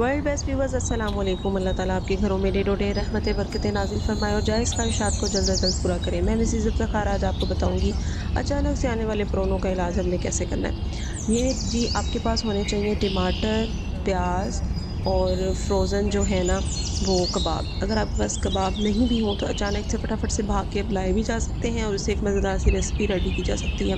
World best viewers अस्सलाम वालेकुम। अल्लाह ताला आपके घरों में डे टू डे रहमतें बरकतें नाजिल फरमाए और जायज़ ख्वाहिशात को जल्द अज जल्द पूरा करें। मैं मिसेज़ इफ्तिखार आज आपको बताऊंगी अचानक से आने वाले प्रोनों का इलाज हमने कैसे करना है। ये जी आपके पास होने चाहिए टमाटर, प्याज और फ्रोज़न जो है ना वो कबाब। अगर आपके पास कबाब नहीं भी हो तो अचानक से फटाफट से भाग के लाए भी जा सकते हैं और उससे एक मज़ेदार सी रेसिपी रेडी की जा सकती है।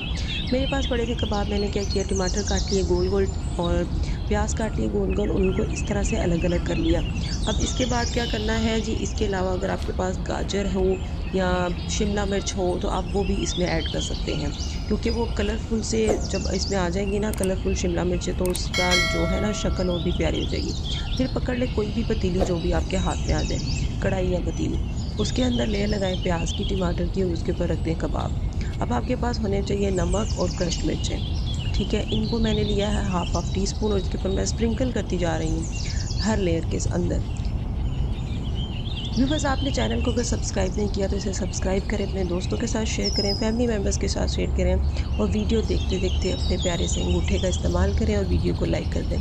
मेरे पास पड़े थे कबाब, मैंने क्या किया, टमाटर काट लिए गोल गोल और प्याज काट लिए गोल गोल, उनको इस तरह से अलग अलग कर लिया। अब इसके बाद क्या करना है जी, इसके अलावा अगर आपके पास गाजर हो या शिमला मिर्च हो तो आप वो भी इसमें ऐड कर सकते हैं, क्योंकि वो कलरफुल से जब इसमें आ जाएंगी ना कलरफुल शिमला मिर्च तो उसका जो है ना शक्ल और भी प्यारी हो जाएगी। फिर पकड़ ले कोई भी पतीली जो भी आपके हाथ में आ जाए, कढ़ाई या पतीली, उसके अंदर लेयर लगाएं प्याज की, टमाटर की, और उसके ऊपर रख दें कबाब। अब आपके पास होने चाहिए नमक और क्रश्ड मिर्चें। ठीक है, इनको मैंने लिया है हाफ हाफ टी स्पून और इसके ऊपर मैं स्प्रिंकल करती जा रही हूँ हर लेयर के अंदर। व्यूवर्स, आपने चैनल को अगर सब्सक्राइब नहीं किया तो इसे सब्सक्राइब करें, अपने दोस्तों के साथ शेयर करें, फैमिली मेम्बर्स के साथ शेयर करें और वीडियो देखते देखते अपने प्यारे से अंगूठे का इस्तेमाल करें और वीडियो को लाइक कर दें।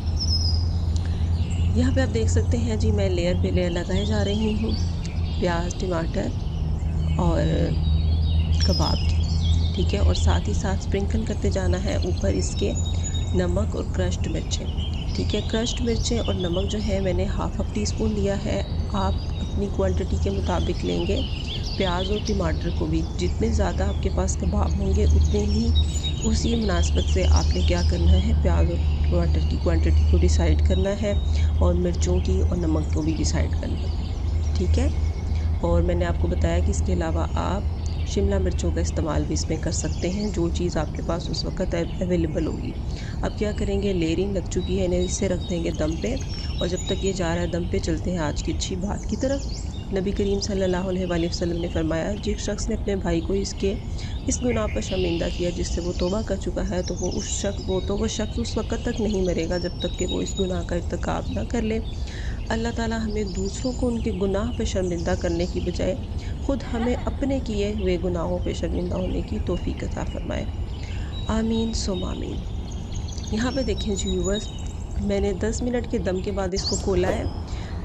यहाँ पे आप देख सकते हैं जी, मैं लेयर पे लेयर लगाए जा रही हूँ प्याज, टमाटर और कबाब की। ठीक है, और साथ ही साथ स्प्रिंकल करते जाना है ऊपर इसके नमक और क्रश्ड मिर्चें। ठीक है, क्रश्ड मिर्चें और नमक जो है मैंने हाफ हाफ टी स्पून लिया है। आप अपनी क्वांटिटी के मुताबिक लेंगे। प्याज और टमाटर को भी जितने ज़्यादा आपके पास कबाब होंगे उतने ही उसी मुनासबत से आपने क्या करना है, प्याज और टमाटर की क्वांटिटी को डिसाइड करना है और मिर्चों की और नमक को भी डिसाइड करना है। ठीक है, और मैंने आपको बताया कि इसके अलावा आप शिमला मिर्चों का इस्तेमाल भी इसमें कर सकते हैं, जो चीज़ आपके पास उस वक़्त अवेलेबल होगी। अब क्या करेंगे, लेयरिंग लग चुकी है, इन्हें इसे रख देंगे दम पे, और जब तक ये जा रहा है दम पे चलते हैं आज की अच्छी बात की तरफ। नबी करीम सल्लल्लाहु अलैहि वसल्लम ने फरमाया, जिस शख्स ने अपने भाई को इस गुनाह पर शर्मिंदा किया जिससे वो तौबा कर चुका है, तो वो शख्स उस वक़्त तक नहीं मरेगा जब तक कि वो इस गुनाह का इर्तिकाब ना कर ले। अल्लाह ताला हमें दूसरों को उनके गुनाह पे शर्मिंदा करने की बजाय खुद हमें अपने किए हुए गुनाहों पे शर्मिंदा होने की तौफीक अता फरमाए। आमीन सुम आमीन। यहाँ पे देखें जी व्यूवर्स, मैंने 10 मिनट के दम के बाद इसको खोला है।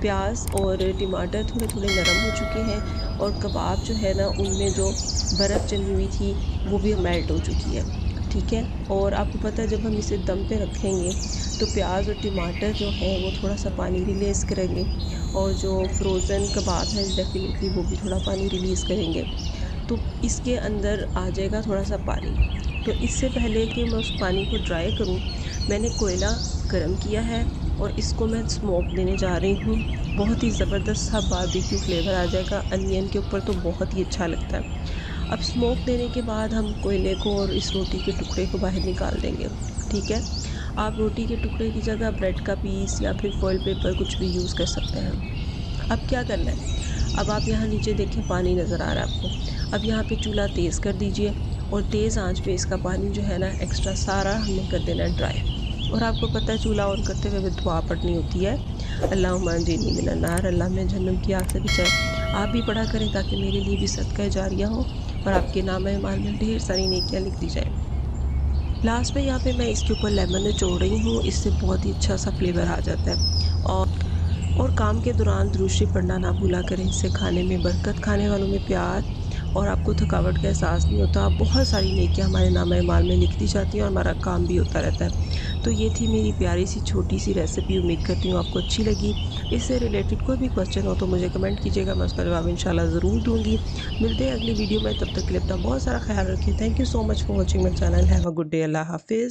प्याज और टमाटर थोड़े थोड़े नरम हो चुके हैं और कबाब जो है ना उनमें जो बर्फ़ जमी हुई थी वो भी मेल्ट हो चुकी है। ठीक है, और आपको पता है जब हम इसे दम पे रखेंगे तो प्याज और टमाटर जो है वो थोड़ा सा पानी रिलीज़ करेंगे और जो फ्रोज़न कबाब है डेफिनेटली वो भी थोड़ा पानी रिलीज़ करेंगे। तो इसके अंदर आ जाएगा थोड़ा सा पानी। तो इससे पहले कि मैं उस पानी को ड्राई करूं, मैंने कोयला गरम किया है और इसको मैं स्मोक देने जा रही हूँ। बहुत ही ज़बरदस्त सा बारबेक्यू फ्लेवर आ जाएगा अनियन के ऊपर, तो बहुत ही अच्छा लगता है। अब स्मोक देने के बाद हम कोयले को और इस रोटी के टुकड़े को बाहर निकाल देंगे। ठीक है, आप रोटी के टुकड़े की जगह ब्रेड का पीस या फिर फॉइल पेपर कुछ भी यूज़ कर सकते हैं। अब क्या करना है, अब आप यहाँ नीचे देखें पानी नज़र आ रहा है आपको। अब यहाँ पे चूल्हा तेज़ कर दीजिए और तेज़ आंच पे इसका पानी जो है ना एक्स्ट्रा सारा हमने कर देना है ड्राई। और आपको पता है चूल्हा ऑन करते हुए दुआ पढ़नी होती है, अल्लाहुम्मा अज्जिरनी मिनन नार, अल्लाह में जहन्नम की आग से बचाए। आप भी पढ़ा करें ताकि मेरे लिए भी सदका जारिया हो और आपके नाम माल में ढेर सारी नेकियां लिख दी जाए। लास्ट में यहाँ पे मैं इसके ऊपर लेमन निचोड़ रही हूँ, इससे बहुत ही अच्छा सा फ्लेवर आ जाता है। और काम के दौरान दुरूद शरीफ पढ़ना ना भूला करें, इससे खाने में बरकत, खाने वालों में प्यार और आपको थकावट का एहसास नहीं होता। बहुत सारी नेकियां हमारे नामा माल में लिख दी जाती हैं और हमारा काम भी होता रहता है। तो ये थी मेरी प्यारी सी छोटी सी रेसिपी, उम्मीद करती हूँ आपको अच्छी लगी। इससे रिलेटेड कोई भी क्वेश्चन हो तो मुझे कमेंट कीजिएगा, मैं उसका जवाब इंशाल्लाह ज़रूर दूंगी। मिलते हैं अगली वीडियो में, तब तक के लिए अपना बहुत सारा ख्याल रखिए। Thank you so much for watching my channel. Have a good day. अल्लाह हाफिज़।